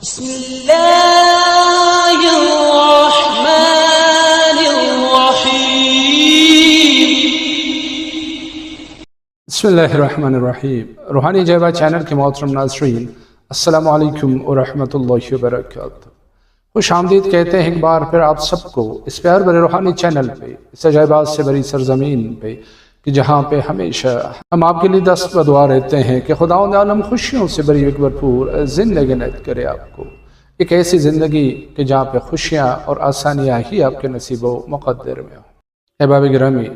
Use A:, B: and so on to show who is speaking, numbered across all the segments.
A: بسم اللہ الرحمن الرحیم۔
B: بسم اللہ الرحمن الرحیم۔ روحانی جیبہ چینل کے محترم ناظرین، السلام علیکم ورحمۃ اللہ وبرکاتہ۔ خوش آمدید کہتے ہیں ایک بار پھر آپ سب کو اس پیار بھرے روحانی چینل پہ، اس عجائبات سے بری سرزمین پہ، کہ جہاں پہ ہمیشہ ہم آپ کے لیے دست بدعا رہتے ہیں کہ خداوند عالم خوشیوں سے بری ایک بھرپور زندگی نصیب کرے آپ کو، ایک ایسی زندگی کہ جہاں پہ خوشیاں اور آسانیاں ہی آپ کے نصیب و مقدر میں ہوں۔ احباب گرامی،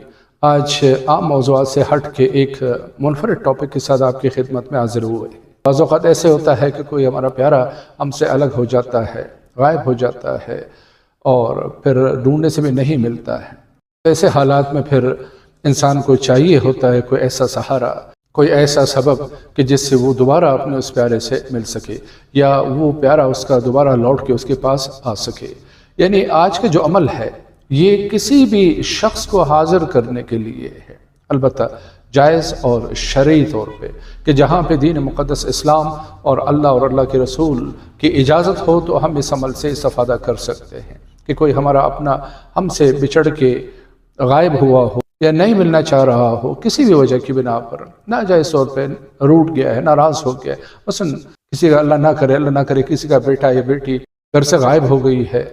B: آج عام موضوعات سے ہٹ کے ایک منفرد ٹاپک کے ساتھ آپ کی خدمت میں حاضر ہوئے ہیں۔ بعض اوقات ایسے ہوتا ہے کہ کوئی ہمارا پیارا ہم سے الگ ہو جاتا ہے، غائب ہو جاتا ہے، اور پھر ڈھونڈنے سے بھی نہیں ملتا ہے۔ ایسے حالات میں پھر انسان کو چاہیے ہوتا ہے کوئی ایسا سہارا، کوئی ایسا سبب کہ جس سے وہ دوبارہ اپنے اس پیارے سے مل سکے، یا وہ پیارا اس کا دوبارہ لوٹ کے اس کے پاس آ سکے۔ یعنی آج کا جو عمل ہے یہ کسی بھی شخص کو حاضر کرنے کے لیے ہے، البتہ جائز اور شرعی طور پہ، کہ جہاں پہ دین مقدس اسلام اور اللہ کے رسول کی اجازت ہو تو ہم اس عمل سے استفادہ کر سکتے ہیں۔ کہ کوئی ہمارا اپنا ہم سے بچھڑ کے غائب ہوا ہو یا نہیں ملنا چاہ رہا ہو، کسی بھی وجہ کی بنا پر ناجائز طور پہ روٹ گیا ہے، ناراض ہو گیا ہے، مثلا کسی کا اللہ نہ کرے کسی کا بیٹا یا بیٹی گھر سے غائب ہو گئی ہے،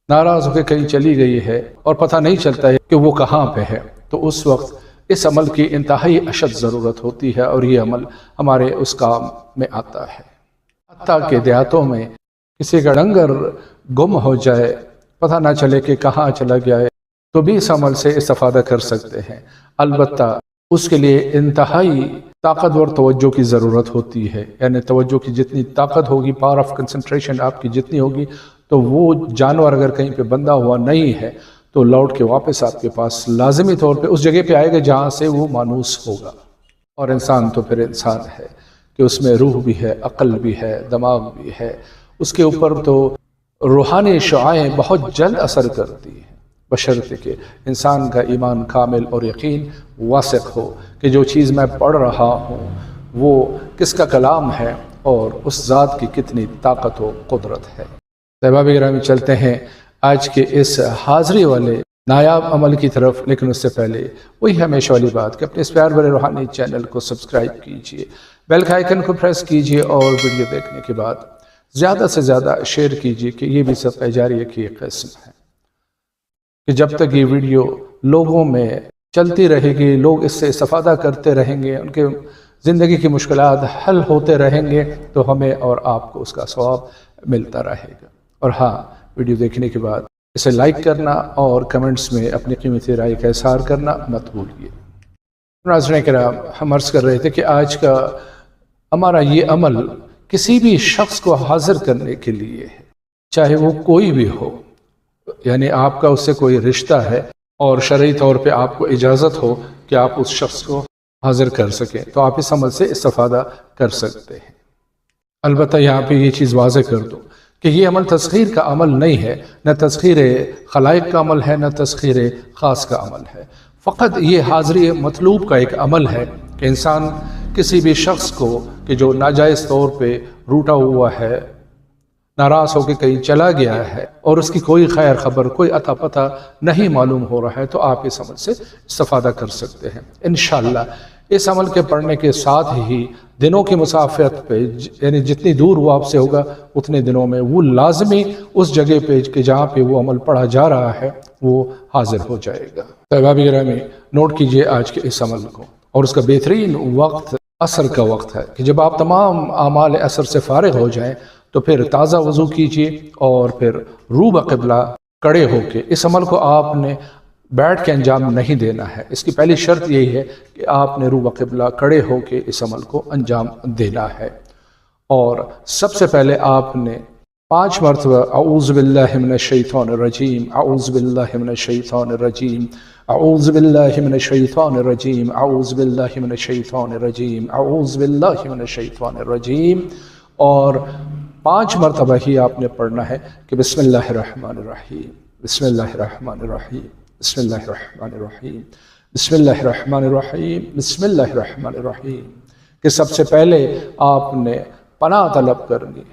B: ناراض ہو کے کہیں چلی گئی ہے اور پتہ نہیں چلتا ہے کہ وہ کہاں پہ ہے، تو اس وقت اس عمل کی انتہائی اشد ضرورت ہوتی ہے، اور یہ عمل ہمارے اس کام میں آتا ہے۔ حتیٰ کہ دیہاتوں میں کسی کا ڈنگر گم ہو جائے، پتہ نہ چلے کہ کہاں چلا گیا ہے، تو بھی اس عمل سے استفادہ کر سکتے ہیں۔ البتہ اس کے لیے انتہائی طاقتور توجہ کی ضرورت ہوتی ہے، یعنی توجہ کی جتنی طاقت ہوگی، پاور آف کنسنٹریشن آپ کی جتنی ہوگی، تو وہ جانور اگر کہیں پہ بندھا ہوا نہیں ہے تو لوٹ کے واپس آپ کے پاس لازمی طور پہ اس جگہ پہ آئے گا جہاں سے وہ مانوس ہوگا۔ اور انسان تو پھر انسان ہے کہ اس میں روح بھی ہے، عقل بھی ہے، دماغ بھی ہے، اس کے اوپر تو روحانی شعاعیں بہت جلد اثر کرتی ہیں، بشرطے کہ انسان کا ایمان کامل اور یقین واثق ہو کہ جو چیز میں پڑھ رہا ہوں وہ کس کا کلام ہے اور اس ذات کی کتنی طاقت و قدرت ہے۔ احباب گرامی، چلتے ہیں آج کے اس حاضری والے نایاب عمل کی طرف، لیکن اس سے پہلے وہی ہمیشہ والی بات کہ اپنے اس پیار بھرے روحانی چینل کو سبسکرائب کیجئے، بیل کا آئیکن کو پریس کیجئے، اور ویڈیو دیکھنے کے بعد زیادہ سے زیادہ شیئر کیجئے، کہ یہ بھی صدقہ جاریہ کی ایک قسم ہے کہ جب تک یہ ویڈیو لوگوں میں چلتی رہے گی، لوگ اس سے استفادہ کرتے رہیں گے، ان کے زندگی کی مشکلات حل ہوتے رہیں گے، تو ہمیں اور آپ کو اس کا ثواب ملتا رہے گا۔ اور ہاں، ویڈیو دیکھنے کے بعد اسے لائک کرنا اور کمنٹس میں اپنی قیمتی رائے کا اظہار کرنا مت بھولیے۔ ناظرین کرام، ہم عرض کر رہے تھے کہ آج کا ہمارا یہ عمل کسی بھی شخص کو حاضر کرنے کے لیے ہے، چاہے وہ کوئی بھی ہو، یعنی آپ کا اس سے کوئی رشتہ ہے اور شرعی طور پہ آپ کو اجازت ہو کہ آپ اس شخص کو حاضر کر سکیں، تو آپ اس عمل سے استفادہ کر سکتے ہیں۔ البتہ یہاں پہ یہ چیز واضح کر دو کہ یہ عمل تسخیر کا عمل نہیں ہے، نہ تسخیر خلائق کا عمل ہے، نہ تسخیر خاص کا عمل ہے۔ فقط یہ حاضری مطلوب کا ایک عمل ہے کہ انسان کسی بھی شخص کو کہ جو ناجائز طور پہ روٹا ہوا ہے، ناراض ہو کے کہیں چلا گیا ہے، اور اس کی کوئی خیر خبر، کوئی عطا پتہ نہیں معلوم ہو رہا ہے، تو آپ اس عمل سے استفادہ کر سکتے ہیں۔ انشاءاللہ اس عمل کے پڑھنے کے ساتھ ہی دنوں کی مسافت پہ، یعنی جتنی دور وہ آپ سے ہوگا اتنے دنوں میں وہ لازمی اس جگہ پہ کہ جہاں پہ وہ عمل پڑھا جا رہا ہے وہ حاضر ہو جائے گا۔ احباب گرامی، نوٹ کیجئے آج کے اس عمل کو، اور اس کا بہترین وقت عصر کا وقت ہے، کہ جب آپ تمام اعمال عصر سے فارغ ہو جائیں تو پھر تازہ وضو کیجئے، اور پھر رو بقبلہ کڑے ہو کے اس عمل کو آپ نے بیٹھ کے انجام نہیں دینا ہے۔ اس کی پہلی شرط یہی ہے کہ آپ نے رو بقبلہ کڑے ہو کے اس عمل کو انجام دینا ہے، اور سب سے پہلے آپ نے 5 مرتبہ اعوذ باللہ من الشیطان الرجیم، اعوذ باللہ من الشیطان الرجیم، اعوذ باللہ من الشیطان الرجیم، اعوذ باللہ من الشیطان الرجیم، اعوذ باللہ من الشیطان الرجیم، اور 5 مرتبہ ہی آپ نے پڑھنا ہے کہ بسم اللہ الرحمن الرحیم، بسم اللہ الرحمن الرحیم، بسم اللہ الرحمن الرحیم، بسم اللہ الرحمن الرحیم، بسم اللہ الرحمن الرحیم، کہ سب سے پہلے آپ نے پناہ طلب کرنی ہے